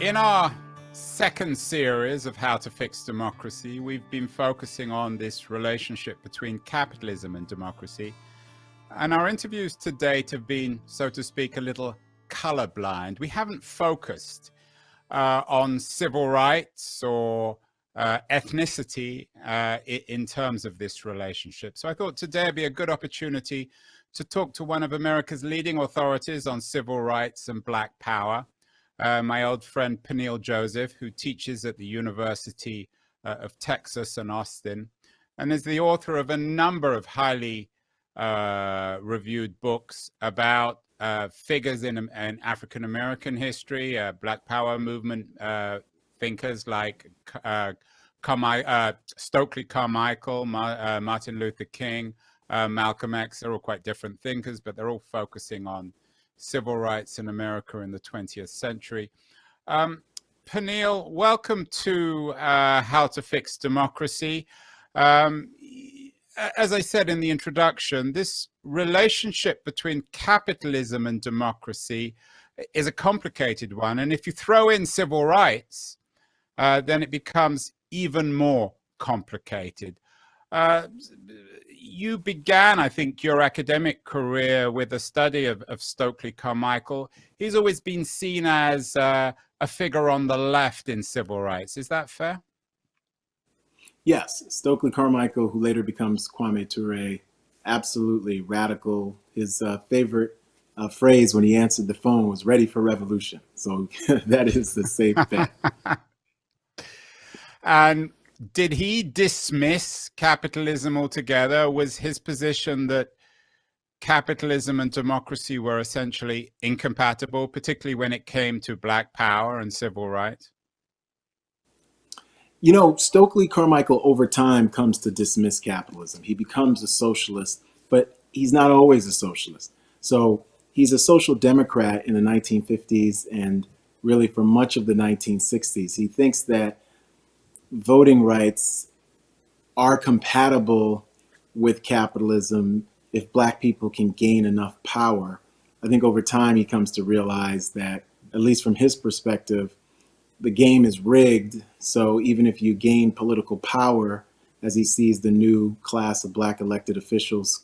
In our second series of How to Fix Democracy, we've been focusing on this relationship between capitalism and democracy. And our interviews to date have been, so to speak, a little colorblind. We haven't focused on civil rights or ethnicity in terms of this relationship. So I thought today would be a good opportunity to talk to one of America's leading authorities on civil rights and Black power, my old friend Peniel Joseph, who teaches at the University of Texas in Austin, and is the author of a number of highly reviewed books about figures in African-American history, Black Power movement thinkers like Stokely Carmichael, Martin Luther King, Malcolm X. They're all quite different thinkers, but they're all focusing on civil rights in America in the 20th century. Peniel, welcome to How to Fix Democracy. As I said in the introduction, this relationship between capitalism and democracy is a complicated one. And if you throw in civil rights, then it becomes even more complicated. You began, I think, your academic career with a study of Stokely Carmichael. He's always been seen as a figure on the left in civil rights. Is that fair? Yes, Stokely Carmichael, who later becomes Kwame Ture, absolutely radical. His favorite phrase when he answered the phone was "ready for revolution." So that is the safe bet. And did he dismiss capitalism altogether? Was his position that capitalism and democracy were essentially incompatible, particularly when it came to Black power and civil rights? You know, Stokely Carmichael over time comes to dismiss capitalism. He becomes a socialist, but he's not always a socialist. So he's a social democrat in the 1950s and really for much of the 1960s. He thinks that voting rights are compatible with capitalism if Black people can gain enough power. I think over time he comes to realize that, at least from his perspective, the game is rigged. So even if you gain political power, as he sees the new class of Black elected officials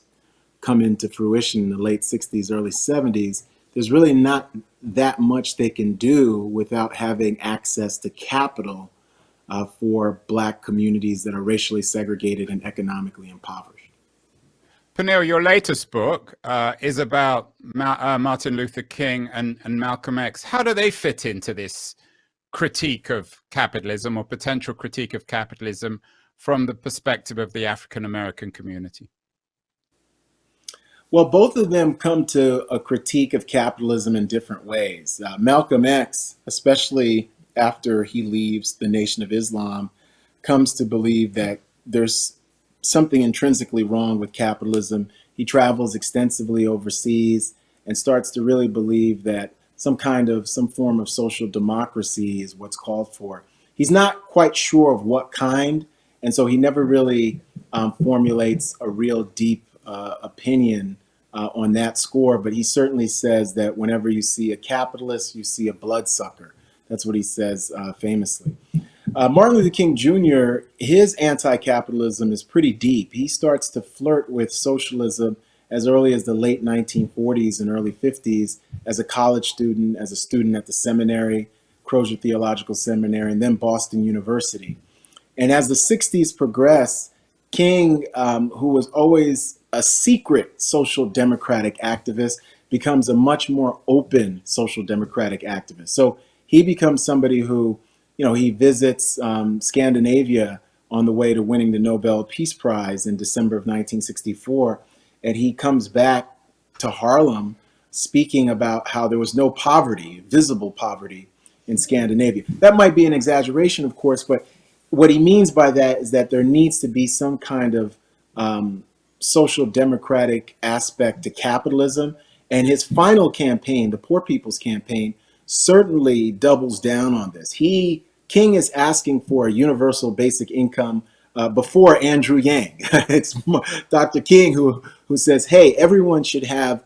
come into fruition in the late 60s, early 70s, there's really not that much they can do without having access to capital for Black communities that are racially segregated and economically impoverished. Peniel, your latest book is about Martin Luther King and Malcolm X. How do they fit into this critique of capitalism or potential critique of capitalism from the perspective of the African-American community? Well, both of them come to a critique of capitalism in different ways. Malcolm X, especially after he leaves the Nation of Islam, comes to believe that there's something intrinsically wrong with capitalism. He travels extensively overseas and starts to really believe that some form of social democracy is what's called for. He's not quite sure of what kind, and so he never really formulates a real deep opinion on that score, but he certainly says that whenever you see a capitalist, you see a bloodsucker. That's what he says famously. Martin Luther King Jr., his anti-capitalism is pretty deep. He starts to flirt with socialism as early as the late 1940s and early 50s as a college student, as a student at the seminary, Crozier Theological Seminary, and then Boston University. And as the 60s progress, King, who was always a secret social democratic activist, becomes a much more open social democratic activist. So he becomes somebody who, he visits Scandinavia on the way to winning the Nobel Peace Prize in December of 1964. And he comes back to Harlem speaking about how there was no poverty, visible poverty in Scandinavia. That might be an exaggeration, of course, but what he means by that is that there needs to be some kind of social democratic aspect to capitalism. And his final campaign, the Poor People's Campaign, certainly doubles down on this. King is asking for a universal basic income before Andrew Yang. It's Dr. King who says, hey, everyone should have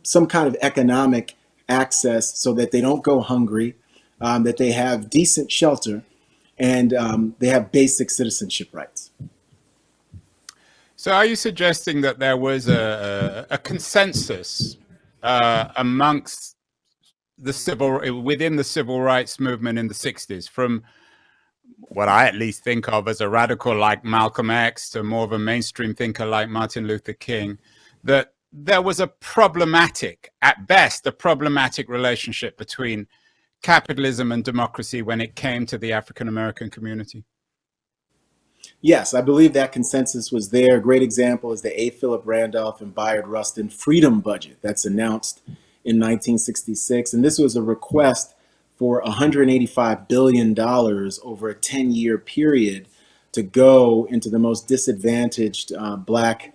some kind of economic access so that they don't go hungry. that they have decent shelter, and they have basic citizenship rights. So are you suggesting that there was a consensus amongst within the civil rights movement in the 60s, from what I at least think of as a radical like Malcolm X to more of a mainstream thinker like Martin Luther King, that there was at best, a problematic relationship between capitalism and democracy when it came to the African American community? Yes, I believe that consensus was there. A great example is the A. Philip Randolph and Bayard Rustin Freedom Budget that's announced in 1966. And this was a request for $185 billion over a 10-year period to go into the most disadvantaged Black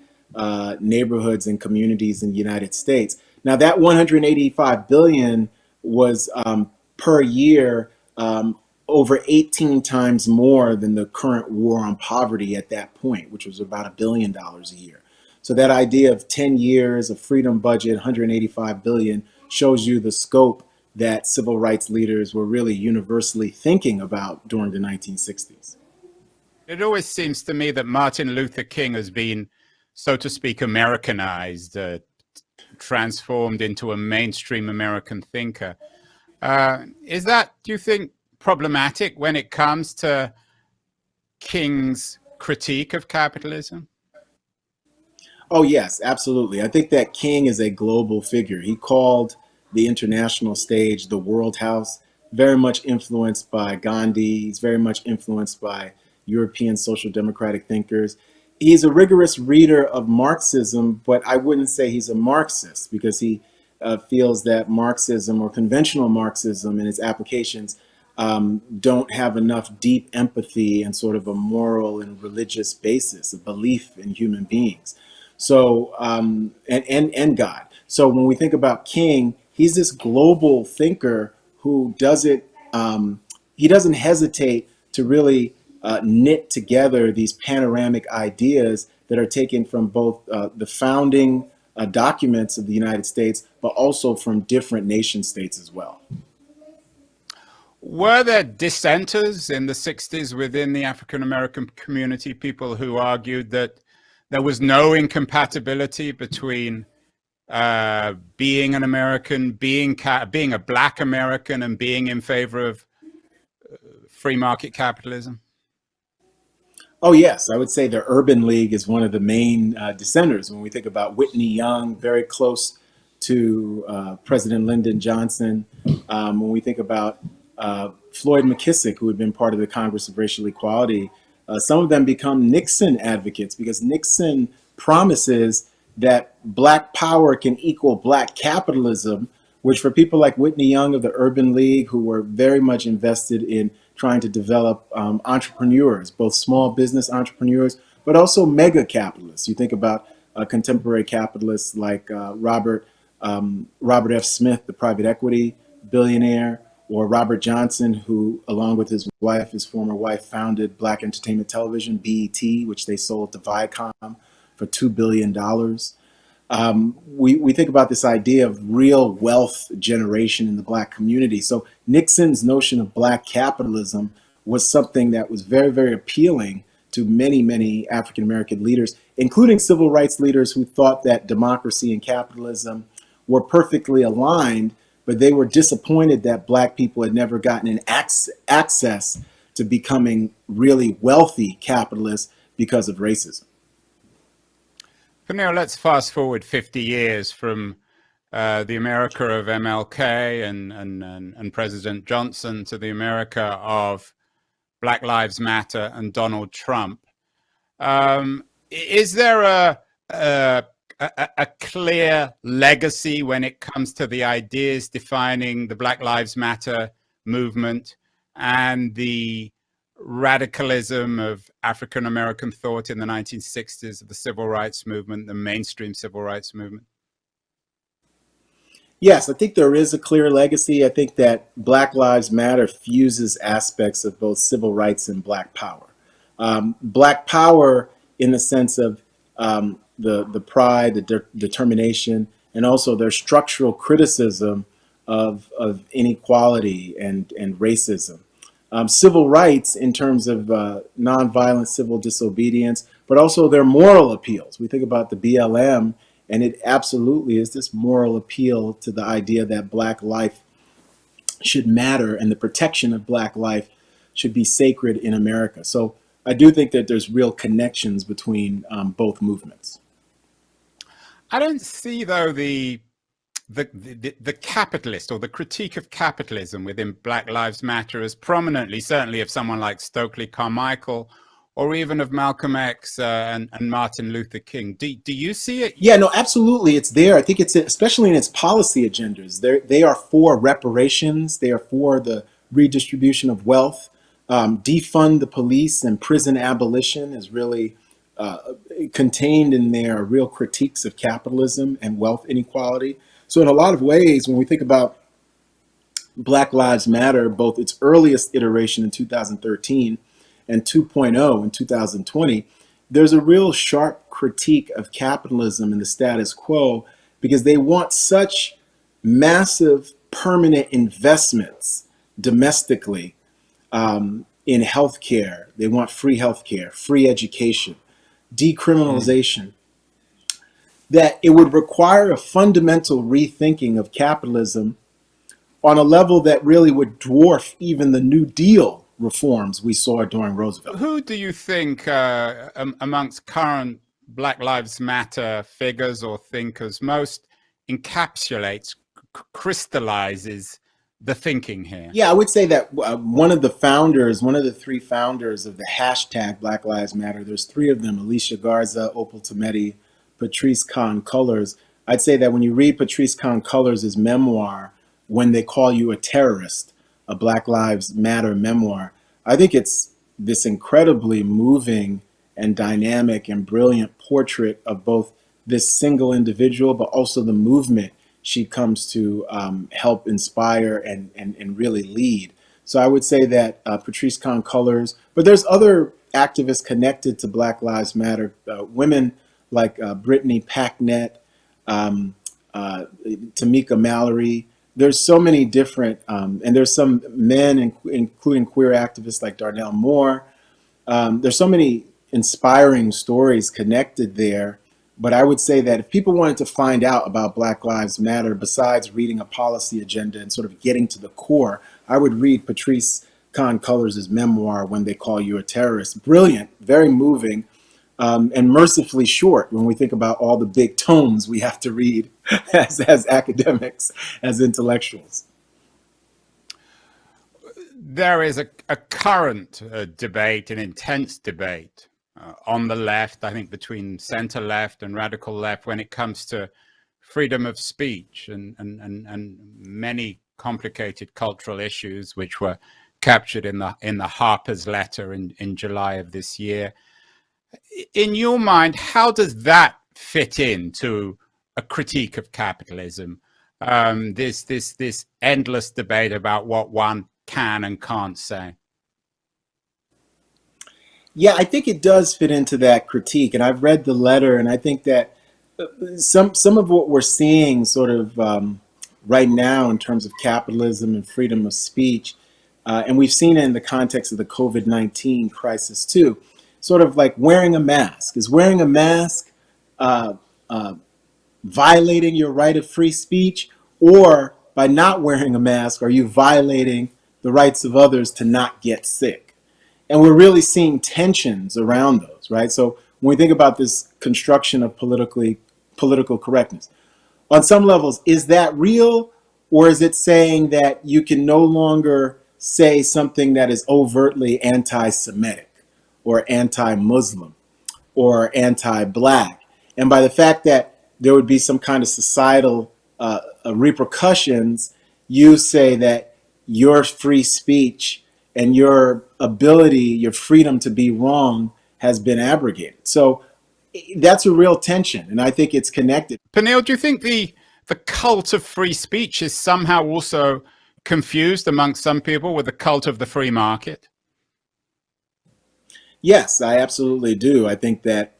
neighborhoods and communities in the United States. Now, that $185 billion was per year, over 18 times more than the current war on poverty at that point, which was about $1 billion a year. So that idea of 10 years of freedom budget, 185 billion, shows you the scope that civil rights leaders were really universally thinking about during the 1960s. It always seems to me that Martin Luther King has been, so to speak, Americanized, transformed into a mainstream American thinker. Is that, do you think, problematic when it comes to King's critique of capitalism? Oh, yes, absolutely. I think that King is a global figure. He called the international stage the world house, very much influenced by Gandhi. He's very much influenced by European social democratic thinkers. He's a rigorous reader of Marxism, but I wouldn't say he's a Marxist, because he feels that Marxism, or conventional Marxism and its applications, don't have enough deep empathy and sort of a moral and religious basis, a belief in human beings. So, and God. So when we think about King, he's this global thinker who he doesn't hesitate to really knit together these panoramic ideas that are taken from both the founding documents of the United States, but also from different nation states as well. Were there dissenters in the 60s within the African American community, people who argued that there was no incompatibility between being an American, being a Black American, and being in favor of free market capitalism? Oh, yes. I would say the Urban League is one of the main dissenters. When we think about Whitney Young, very close to President Lyndon Johnson. When we think about Floyd McKissick, who had been part of the Congress of Racial Equality, some of them become Nixon advocates, because Nixon promises that Black power can equal Black capitalism, which for people like Whitney Young of the Urban League, who were very much invested in trying to develop entrepreneurs, both small business entrepreneurs, but also mega capitalists. You think about contemporary capitalists like Robert F. Smith, the private equity billionaire, or Robert Johnson, who, along with his wife, his former wife, founded Black Entertainment Television, BET, which they sold to Viacom for $2 billion. We think about this idea of real wealth generation in the Black community. So Nixon's notion of Black capitalism was something that was very, very appealing to many, many African American leaders, including civil rights leaders who thought that democracy and capitalism were perfectly aligned, but they were disappointed that Black people had never gotten an access to becoming really wealthy capitalists because of racism. Peniel, let's fast forward 50 years from the America of MLK and President Johnson to the America of Black Lives Matter and Donald Trump. Is there a clear legacy when it comes to the ideas defining the Black Lives Matter movement and the radicalism of African American thought in the 1960s, of the civil rights movement, the mainstream civil rights movement? Yes, I think there is a clear legacy. I think that Black Lives Matter fuses aspects of both civil rights and Black power. Black power in the sense of the pride, the determination, and also their structural criticism of inequality and racism. Civil rights in terms of nonviolent civil disobedience, but also their moral appeals. We think about the BLM, and it absolutely is this moral appeal to the idea that Black life should matter and the protection of Black life should be sacred in America. So I do think that there's real connections between both movements. I don't see, though, the capitalist or the critique of capitalism within Black Lives Matter as prominently, certainly of someone like Stokely Carmichael, or even of Malcolm X and Martin Luther King. Do you see it? Yeah, no, absolutely. It's there. I think it's especially in its policy agendas. They are for reparations. They are for the redistribution of wealth. Defund the police and prison abolition is really contained in their real critiques of capitalism and wealth inequality. So in a lot of ways, when we think about Black Lives Matter, both its earliest iteration in 2013 and 2.0 in 2020, there's a real sharp critique of capitalism and the status quo because they want such massive permanent investments domestically in healthcare. They want free healthcare, free education, decriminalization, that it would require a fundamental rethinking of capitalism on a level that really would dwarf even the New Deal reforms we saw during Roosevelt. Who do you think amongst current Black Lives Matter figures or thinkers most encapsulates, crystallizes the thinking here? Yeah, I would say that one of the three founders of the hashtag Black Lives Matter, there's three of them: Alicia Garza, Opal Tometi, Patrisse Khan-Cullors. I'd say that when you read Patrisse Khan-Cullors' memoir, When They Call You a Terrorist, a Black Lives Matter memoir, I think it's this incredibly moving and dynamic and brilliant portrait of both this single individual, but also the movement she comes to help inspire and really lead. So I would say that Patrisse Khan-Cullors, but there's other activists connected to Black Lives Matter, women like Brittany Packnett, Tamika Mallory. There's so many different, and there's some men, including queer activists like Darnell Moore. There's so many inspiring stories connected there. But I would say that if people wanted to find out about Black Lives Matter, besides reading a policy agenda and sort of getting to the core, I would read Patrisse Khan-Cullors' memoir, When They Call You a Terrorist. Brilliant, very moving, and mercifully short when we think about all the big tomes we have to read as academics, as intellectuals. There is a current debate, an intense debate on the left, I think between center left and radical left, when it comes to freedom of speech and many complicated cultural issues which were captured in the Harper's letter in July of this year. In your mind, how does that fit into a critique of capitalism? This endless debate about what one can and can't say. Yeah, I think it does fit into that critique, and I've read the letter, and I think that some of what we're seeing sort of right now in terms of capitalism and freedom of speech, and we've seen it in the context of the COVID-19 crisis too, sort of like wearing a mask. Is wearing a mask violating your right of free speech, or by not wearing a mask, are you violating the rights of others to not get sick? And we're really seeing tensions around those, right? So when we think about this construction of political correctness, on some levels, is that real? Or is it saying that you can no longer say something that is overtly anti-Semitic or anti-Muslim or anti-Black? And by the fact that there would be some kind of societal repercussions, you say that your free speech and your ability, your freedom to be wrong has been abrogated. So that's a real tension, and I think it's connected. Peniel, do you think the cult of free speech is somehow also confused amongst some people with the cult of the free market? Yes, I absolutely do. I think that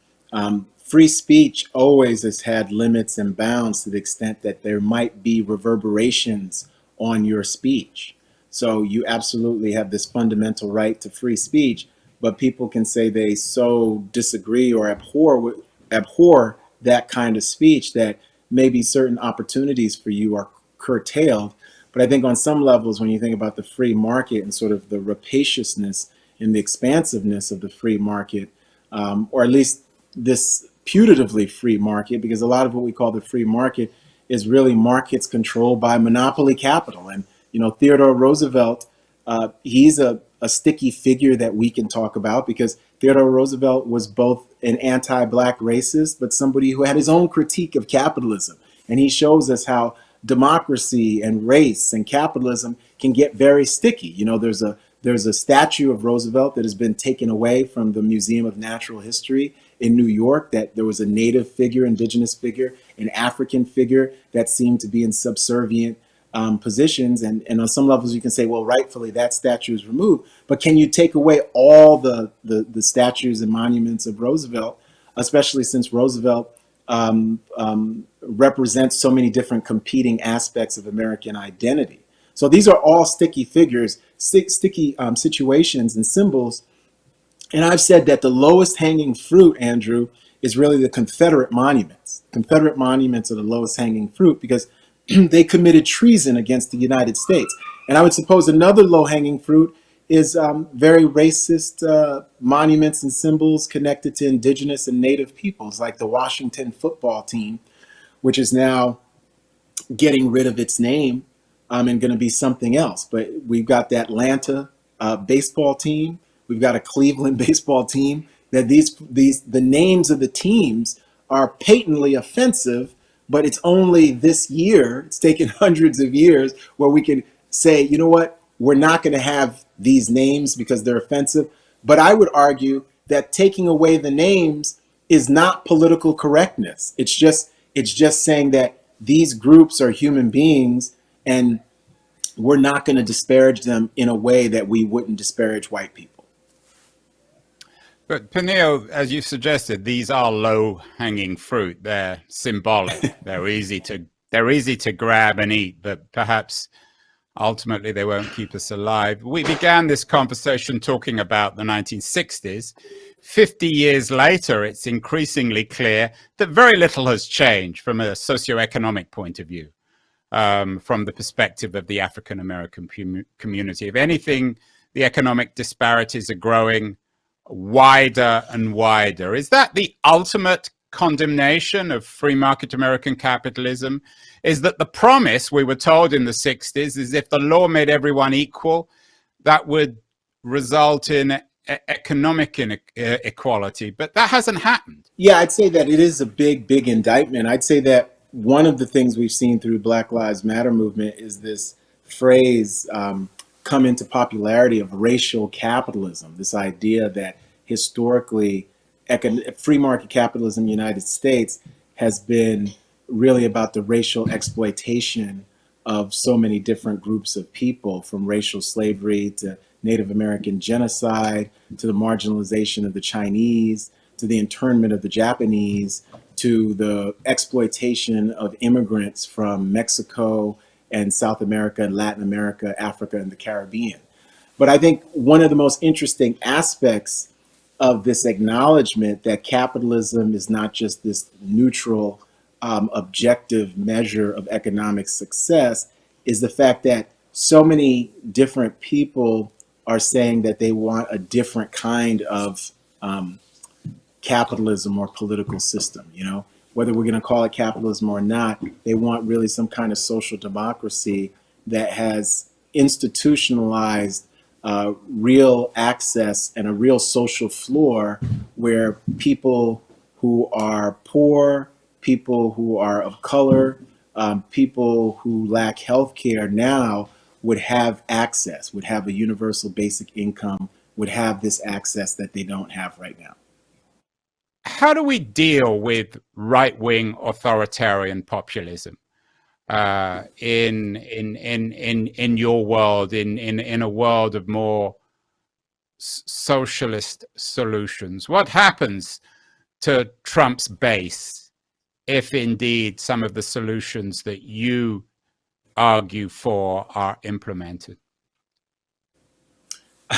free speech always has had limits and bounds to the extent that there might be reverberations on your speech. So you absolutely have this fundamental right to free speech, but people can say they so disagree or abhor that kind of speech that maybe certain opportunities for you are curtailed. But I think on some levels, when you think about the free market and sort of the rapaciousness and the expansiveness of the free market, or at least this putatively free market, because a lot of what we call the free market is really markets controlled by monopoly capital. And, Theodore Roosevelt, he's a sticky figure that we can talk about because Theodore Roosevelt was both an anti-black racist, but somebody who had his own critique of capitalism. And he shows us how democracy and race and capitalism can get very sticky. There's a statue of Roosevelt that has been taken away from the Museum of Natural History in New York, that there was a native figure, indigenous figure, an African figure that seemed to be in subservient positions. And on some levels, you can say, well, rightfully, that statue is removed. But can you take away all the statues and monuments of Roosevelt, especially since Roosevelt represents so many different competing aspects of American identity? So these are all sticky figures, sticky situations and symbols. And I've said that the lowest hanging fruit, Andrew, is really the Confederate monuments. Confederate monuments are the lowest hanging fruit because they committed treason against the United States. And I would suppose another low hanging fruit is very racist monuments and symbols connected to indigenous and native peoples, like the Washington football team, which is now getting rid of its name and going to be something else. But we've got the Atlanta baseball team. We've got a Cleveland baseball team. That the names of the teams are patently offensive, but it's only this year, it's taken hundreds of years, where we can say, you know what, we're not going to have these names because they're offensive. But I would argue that taking away the names is not political correctness. It's just saying that these groups are human beings and we're not going to disparage them in a way that we wouldn't disparage white people. But Peniel, as you suggested, these are low-hanging fruit. They're symbolic. They're easy to grab and eat, but perhaps ultimately they won't keep us alive. We began this conversation talking about the 1960s. 50 years later, it's increasingly clear that very little has changed from a socioeconomic point of view, from the perspective of the African American community. If anything, the economic disparities are growing wider and wider. Is that the ultimate condemnation of free market American capitalism? Is that the promise we were told in the 60s is if the law made everyone equal, that would result in economic inequality, but that hasn't happened. Yeah, I'd say that it is a big, big indictment. I'd say that one of the things we've seen through Black Lives Matter movement is this phrase come into popularity of racial capitalism, this idea that historically free market capitalism in the United States has been really about the racial exploitation of so many different groups of people, from racial slavery to Native American genocide, to the marginalization of the Chinese, to the internment of the Japanese, to the exploitation of immigrants from Mexico and South America and Latin America, Africa, and the Caribbean. But I think one of the most interesting aspects of this acknowledgement that capitalism is not just this neutral, objective measure of economic success is the fact that so many different people are saying that they want a different kind of capitalism or political system. Whether we're going to call it capitalism or not, they want really some kind of social democracy that has institutionalized real access and a real social floor where people who are poor, people who are of color, people who lack health care now would have access, would have a universal basic income, would have this access that they don't have right now. How do we deal with right-wing authoritarian populism in your world, in a world of more socialist solutions? What happens to Trump's base if indeed some of the solutions that you argue for are implemented?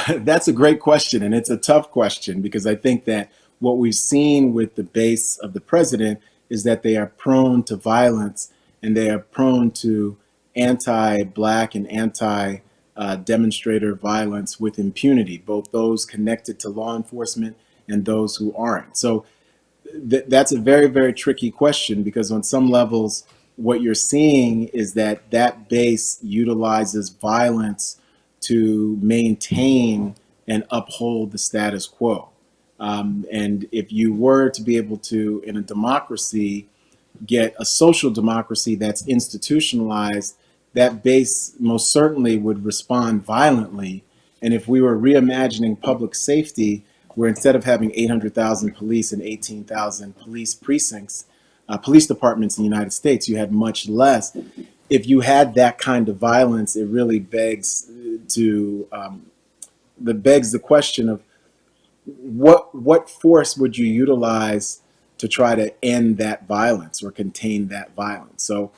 That's a great question, and it's a tough question because I think that what we've seen with the base of the president is that they are prone to violence and they are prone to anti-Black and anti-demonstrator violence with impunity, both those connected to law enforcement and those who aren't. So that's a very, very tricky question because on some levels, what you're seeing is that that base utilizes violence to maintain and uphold the status quo. And if you were to be able to, in a democracy, get a social democracy that's institutionalized, that base most certainly would respond violently. And if we were reimagining public safety, where instead of having 800,000 police and 18,000 police precincts, police departments in the United States, you had much less. If you had that kind of violence, it really begs the question of what force would you utilize to try to end that violence or contain that violence? So,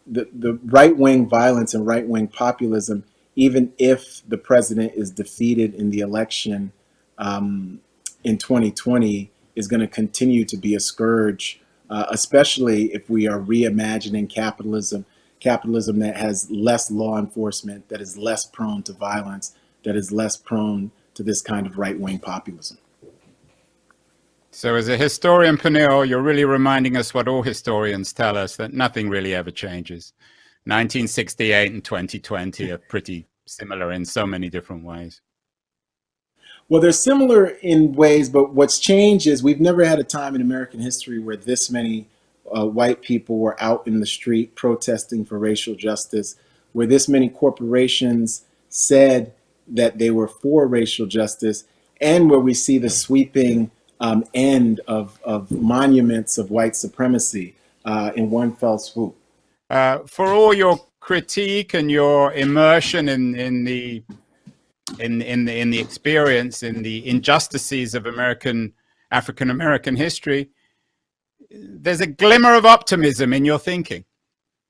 the right wing violence and right wing populism, even if the president is defeated in the election in 2020, is going to continue to be a scourge, especially if we are reimagining capitalism that has less law enforcement, that is less prone to violence, that is less prone to this kind of right-wing populism. So as a historian, Peniel, you're really reminding us what all historians tell us, that nothing really ever changes. 1968 and 2020 are pretty similar in so many different ways. Well, they're similar in ways, but what's changed is we've never had a time in American history where this many white people were out in the street protesting for racial justice, where this many corporations said that they were for racial justice, and where we see the sweeping end of monuments of white supremacy in one fell swoop. For all your critique and your immersion in the experience, in the injustices of African American history, there's a glimmer of optimism in your thinking.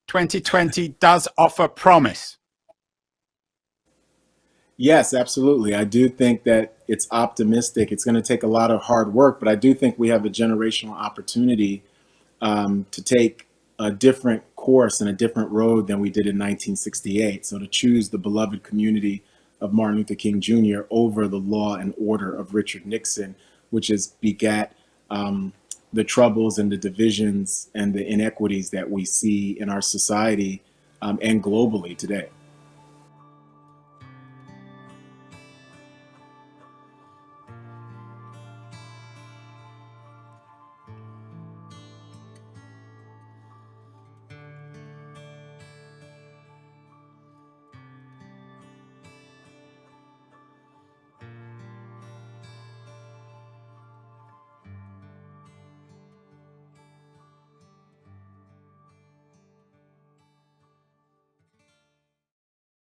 2020 does offer promise. Yes, absolutely. I do think that it's optimistic. It's going to take a lot of hard work, but I do think we have a generational opportunity to take a different course and a different road than we did in 1968. So to choose the beloved community of Martin Luther King Jr. over the law and order of Richard Nixon, which has begat the troubles and the divisions and the inequities that we see in our society and globally today.